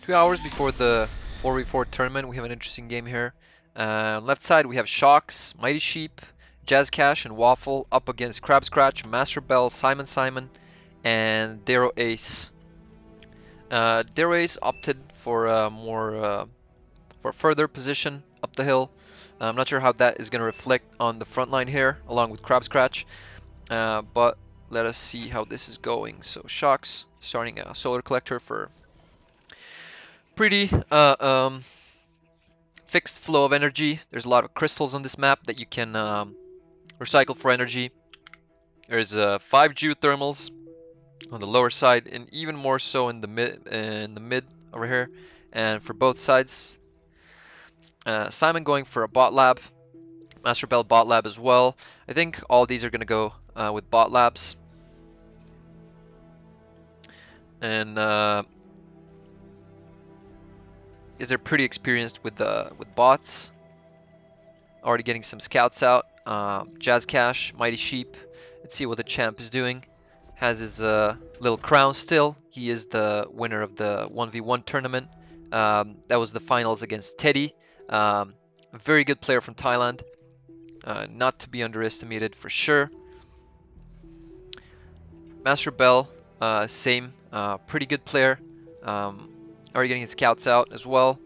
2 hours before the 4v4 tournament, we have an interesting game here. Left side, we have Shocks, Mighty Sheep, Jazcash, and Waffle up against Crab Scratch, Master Bell, Simon, and DeroAce. DeroAce opted for for further position up the hill. I'm not sure how that is going to reflect on the front line here, along with Crab Scratch, but let us see how this is going. So Shocks starting a solar collector for pretty fixed flow of energy. There's a lot of crystals on this map that you can recycle for energy. There's 5 geothermals on the lower side, and even more so in the mid over here, and for both sides. Simon going for a bot lab, Master Bell bot lab as well. I think all these are gonna go with bot labs, and is they're pretty experienced with bots. Already getting some scouts out. Jazcash, Mighty Sheep. Let's see what the champ is doing. Has his little crown still. He is the winner of the 1v1 tournament. That was the finals against Teddy. A very good player from Thailand. Not to be underestimated for sure. Master Bell, same. Pretty good player. Already getting his scouts out as well.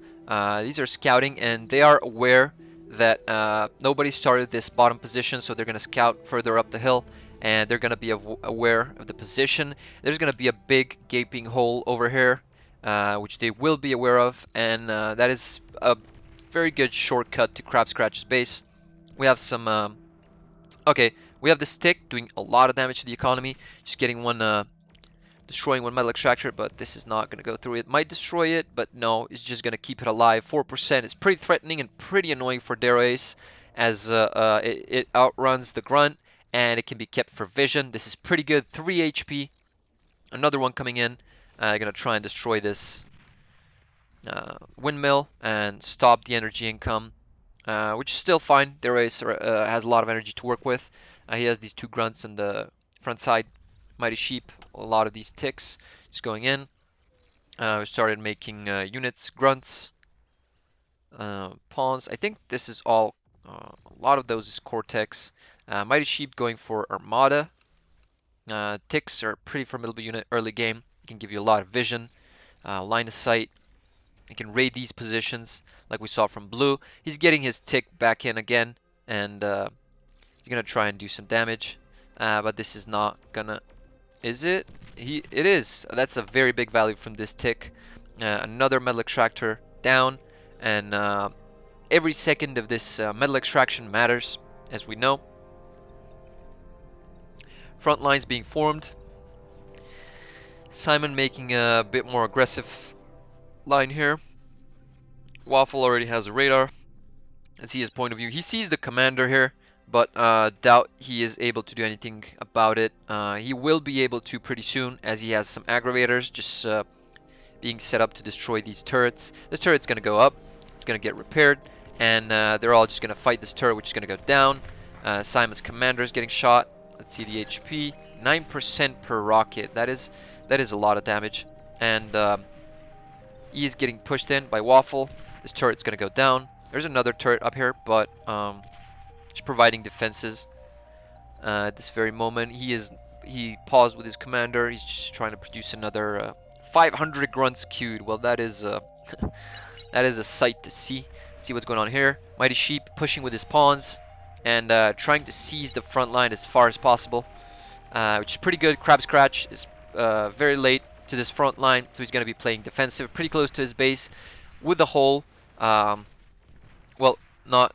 These are scouting, and they are aware that nobody started this bottom position, so they're going to scout further up the hill, and they're going to be aware of the position. There's going to be a big gaping hole over here, which they will be aware of, and that is a very good shortcut to Crab Scratch's base. We have some... okay, we have this tick doing a lot of damage to the economy, just getting one... destroying one metal extractor, but this is not going to go through. It might destroy it, but no, it's just going to keep it alive. 4% is pretty threatening and pretty annoying for DeroAce, as it outruns the grunt, and it can be kept for vision. This is pretty good. 3 HP. Another one coming in. Going to try and destroy this windmill and stop the energy income, which is still fine. DeroAce has a lot of energy to work with. He has these 2 grunts on the front side. Mighty Sheep, a lot of these ticks just going in. We started making units, grunts, pawns. I think this is all, a lot of those is Cortex. Mighty Sheep going for Armada. Ticks are a pretty formidable unit early game. It can give you a lot of vision, line of sight. It can raid these positions like we saw from Blue. He's getting his tick back in again, and he's going to try and do some damage. But this is not gonna... Is it? It is. That's a very big value from this tick. Another metal extractor down, and every second of this metal extraction matters, as we know. Front lines being formed. Simon making a bit more aggressive line here. Waffle already has a radar. Let's see his point of view. He sees the commander here, but doubt he is able to do anything about it. He will be able to pretty soon, as he has some aggravators just being set up to destroy these turrets. This turret's going to go up, it's going to get repaired, and they're all just going to fight this turret, which is going to go down. Simon's commander is getting shot. Let's see the HP, 9% per rocket. That is a lot of damage, and he is getting pushed in by Waffle. This turret's going to go down. There's another turret up here, but just providing defenses at this very moment. He paused with his commander. He's just trying to produce another 500 grunts queued. Well, that is that is a sight to see. See what's going on here. Mighty Sheep pushing with his pawns and trying to seize the front line as far as possible, which is pretty good. Crab Scratch is very late to this front line, so he's going to be playing defensive, pretty close to his base with the hole. Well, not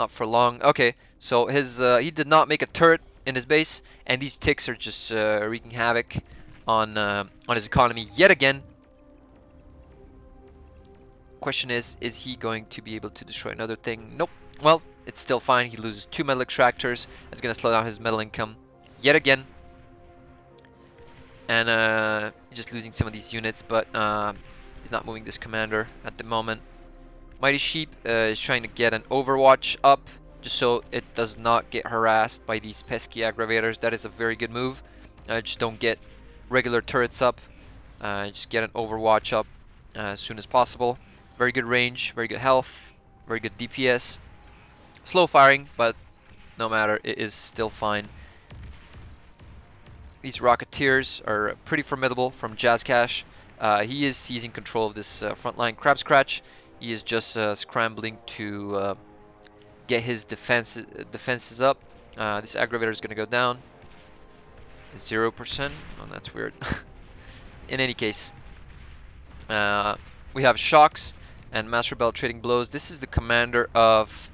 for long. Okay, so his he did not make a turret in his base, and these ticks are just wreaking havoc on his economy yet again. Question is he going to be able to destroy another thing? Nope. Well, it's still fine. He loses 2 metal extractors. That's going to slow down his metal income yet again. And just losing some of these units, but he's not moving this commander at the moment. Mighty Sheep is trying to get an Overwatch up, just so it does not get harassed by these pesky aggravators. That is a very good move. Just don't get regular turrets up. Just get an Overwatch up. as soon as possible. Very good range, very good health, very good DPS. Slow firing, but no matter, it is still fine. These Rocketeers are pretty formidable from Jazcash. He is seizing control of this front line. Crab Scratch, he is just scrambling to get his defenses up. This aggravator is going to go down. 0%. Oh, that's weird. In any case, we have Shocks and Master Bell trading blows. This is the commander of,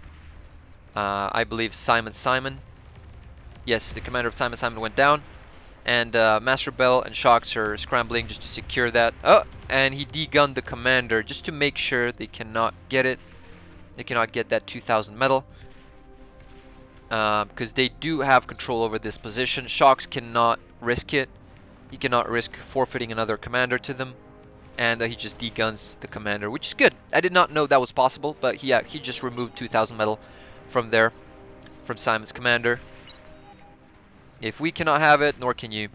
I believe, Simon. Yes, the commander of Simon went down. And Master Bell and Shocks are scrambling just to secure that. Oh, and he degunned the commander just to make sure they cannot get it. They cannot get that 2000 metal. Because they do have control over this position. Shocks cannot risk it. He cannot risk forfeiting another commander to them. And he just deguns the commander, which is good. I did not know that was possible, but he just removed 2000 metal from there, from Simon's commander. If we cannot have it, nor can you.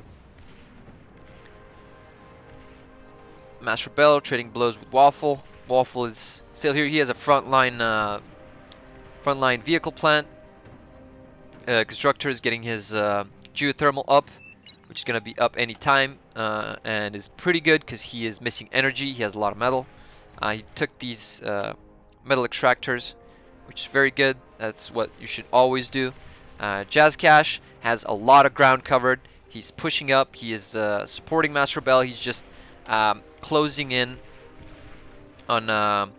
Master Bell trading blows with Waffle. Waffle is still here. He has a frontline vehicle plant. Constructor is getting his geothermal up, which is going to be up anytime, and is pretty good because he is missing energy. He has a lot of metal. He took these metal extractors, which is very good. That's what you should always do. Jazcash has a lot of ground covered. He's pushing up. He is supporting Master Bell. He's just closing in on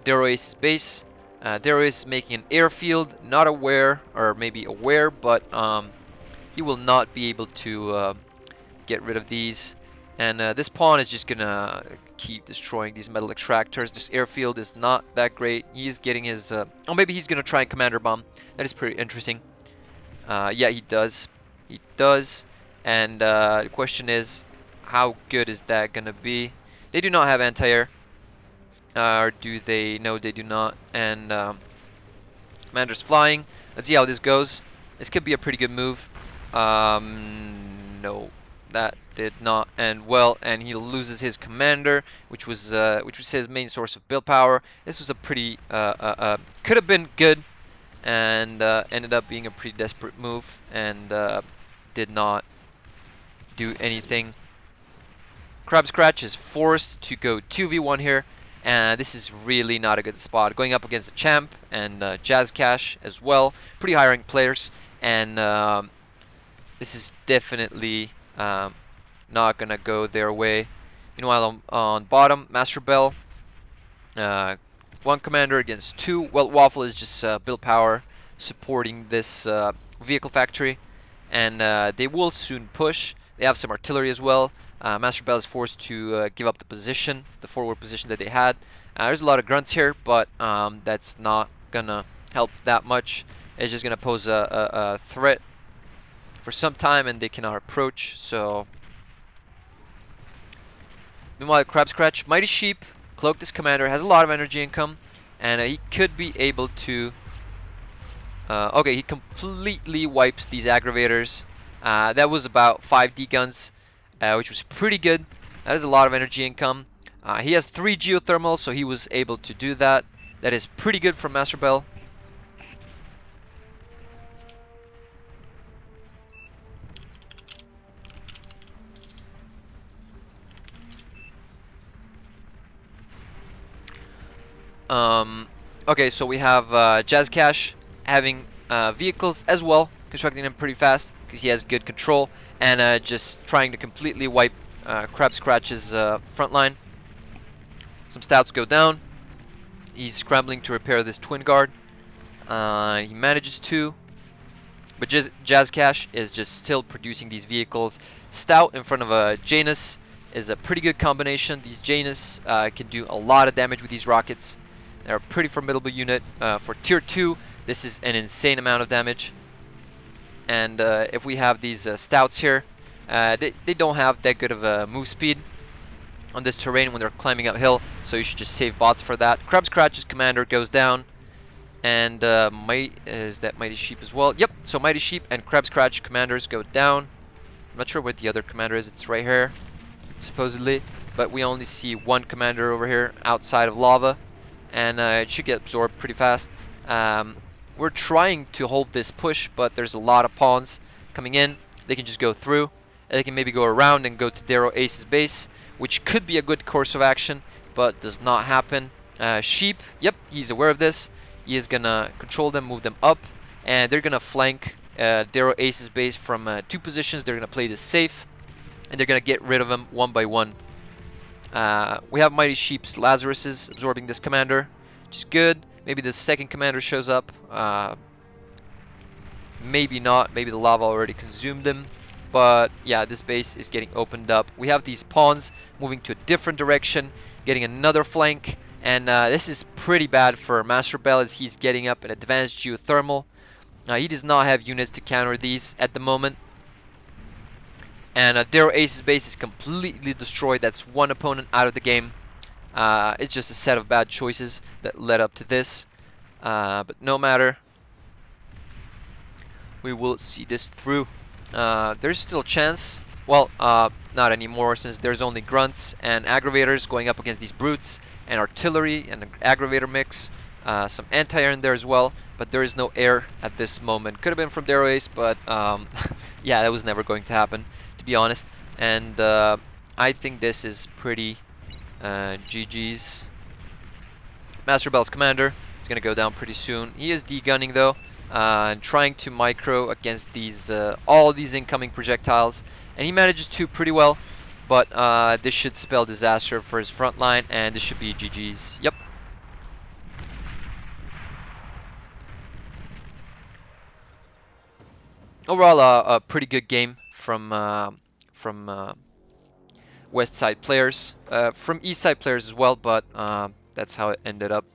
DeroAce's base. DeroAce is making an airfield, not aware, or maybe aware, but he will not be able to get rid of these. And this pawn is just gonna keep destroying these metal extractors. This airfield is not that great. He's getting his... oh, maybe he's gonna try and commander bomb. That is pretty interesting. Yeah, he does. He does. And the question is, how good is that gonna be? They do not have anti-air. Or do they? No, they do not. And commander's flying. Let's see how this goes. This could be a pretty good move. No, that did not end well, and he loses his commander, which was his main source of build power. This was a pretty could have been good, and ended up being a pretty desperate move, and did not do anything. Crab Scratch is forced to go 2v1 here, and this is really not a good spot. Going up against the champ and Jazcash as well, pretty high ranked players, and this is definitely not gonna go their way. Meanwhile, on bottom, Master Bell, one commander against two. Well, Waffle is just build power supporting this vehicle factory, and they will soon push. They have some artillery as well. Master Bell is forced to give up the position, the forward position that they had. There's a lot of grunts here, but that's not gonna help that much. It's just gonna pose a threat for some time, and they cannot approach. So, meanwhile, Crab Scratch, Mighty Sheep, cloaked this commander, has a lot of energy income, and he could be able to. Okay, he completely wipes these aggravators. That was about 5 D-guns, which was pretty good. That is a lot of energy income. He has 3 geothermal, so he was able to do that. That is pretty good from Master Bell. Okay, so we have Jazcash having vehicles as well, constructing them pretty fast because he has good control, and just trying to completely wipe Crab Scratch's front line. Some stouts go down. He's scrambling to repair this twin guard. He manages to, but Jazcash is just still producing these vehicles. Stout in front of a Janus is a pretty good combination. These Janus can do a lot of damage with these rockets. They're a pretty formidable unit. For tier 2, this is an insane amount of damage. And if we have these stouts here, they don't have that good of a move speed on this terrain when they're climbing uphill, so you should just save bots for that. Crab Scratch's commander goes down, and is that Mighty Sheep as well? Yep, so Mighty Sheep and Crab Scratch commanders go down. I'm not sure what the other commander is. It's right here, supposedly. but we only see one commander over here outside of lava, and it should get absorbed pretty fast. We're trying to hold this push, but there's a lot of pawns coming in. They can just go through. They can maybe go around and go to DeroAce's base, which could be a good course of action, but does not happen. Sheep, yep, he's aware of this. He is gonna control them, move them up, and they're gonna flank DeroAce's base from 2 positions. They're gonna play this safe, and they're gonna get rid of them one by one. We have Mighty Sheep's Lazaruses absorbing this commander, which is good. Maybe the second commander shows up. Maybe not. Maybe the lava already consumed them. But yeah, this base is getting opened up. We have these pawns moving to a different direction, getting another flank. And this is pretty bad for Master Bell as he's getting up an advanced geothermal. He does not have units to counter these at the moment. And DeroAce's base is completely destroyed. That's one opponent out of the game. It's just a set of bad choices that led up to this. But no matter. We will see this through. There's still a chance. Well, not anymore since there's only grunts and aggravators going up against these brutes and artillery and an aggravator mix. Some anti-air in there as well, but there is no air at this moment. Could have been from DeroAce, but yeah, that was never going to happen, to be honest. And I think this is pretty GG's. Master Bell's commander is going to go down pretty soon. He is degunning though, and trying to micro against these all these incoming projectiles, and he manages to pretty well. But this should spell disaster for his front line, and this should be GG's. Yep. Overall, a pretty good game from West Side players, from East Side players as well, but that's how it ended up.